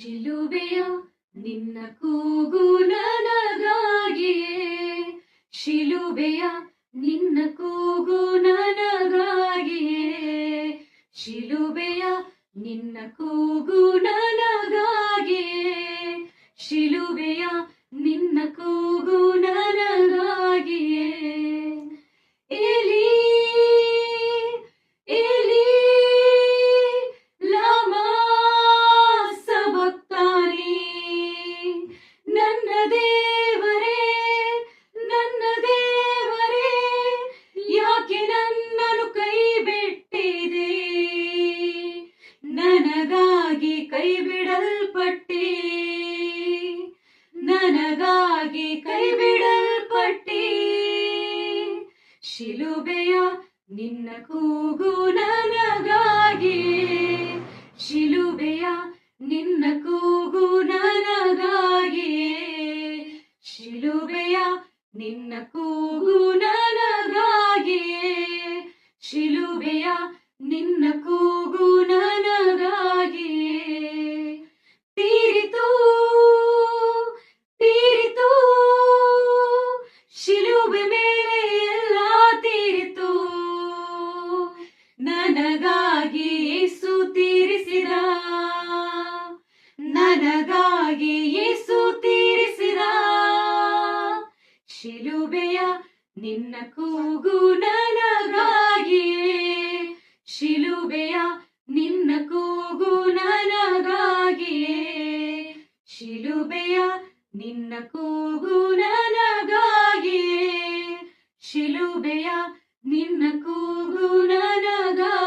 ಶಿಲುಬೆಯ ನಿನ್ನ ಕೂಗು ನನಗಾಗಿಯೇ, ಶಿಲುಬೆಯ ನಿನ್ನ ಕೂಗು ನನಗಾಗಿಯೇ, ಶಿಲುಬೆಯ ನಿನ್ನ ಕೂಗು ನನಗಾಗಿಯೇ, ಶಿಲುಬೆಯ ನಿನ್ನ ಕೂಗು ನನಗಾಗಿಯೇ. ಏಲಿ ಏಲಿ ಲಮಾ ಸಬಕ್ತಾನಿ, ನನ್ನ ದೇವರೇ ನನ್ನ ದೇವರೇ ಯಾಕೆ ನನ್ನನ್ನು ಕೈ ಬಿಟ್ಟಿದೆ, ನನಗಾಗಿ ಕೈ ಬಿಡಲ್ಪಟ್ಟೆ, ನನಗಾಗಿ ಕೈ ಬಿಡಲ್ಪಟ್ಟೆ. ಶಿಲುಬೆಯ ನಿನ್ನ ಕೂಗು ನನಗಾಗಿಯೇ, ಶಿಲುಬೆಯ ನಿನ್ನ ಕೂಗು ನನಗಾಗಿಯೇ, ಶಿಲುಬೆಯ ನಿನ್ನ ಕೂಗು ನನಗಾಗಿಯೇ, ಶಿಲುಬೆಯ ನಿನ್ನ ಕೂಗು ನನಗಾಗಿಯೇ. ತೀರಿತು ತೀರಿತು ಶಿಲುಬೆ ಮೇಲೆ ಎಲ್ಲ ತೀರಿತು, ನನಗಾಗಿ ಯೇಸು ತೀರಿಸಿದ, ನನಗಾಗಿ ಯೇಸು ತೀರಿಸಿದ. ಶಿಲುಬೆಯ ನಿನ್ನ ಕೂಗು ನನಗಾಗಿಯೇ, ಶಿಲುಬೆಯ ನಿನ್ನ ಕೂಗು ನನಗಾಗಿಯೇ, ಶಿಲುಬೆಯ ನಿನ್ನ ಕೂಗು ನನಗಾಗಿಯೇ, ಶಿಲುಬೆಯ ನಿನ್ನ ಕೂಗು ನನಗಾಗಿಯೇ.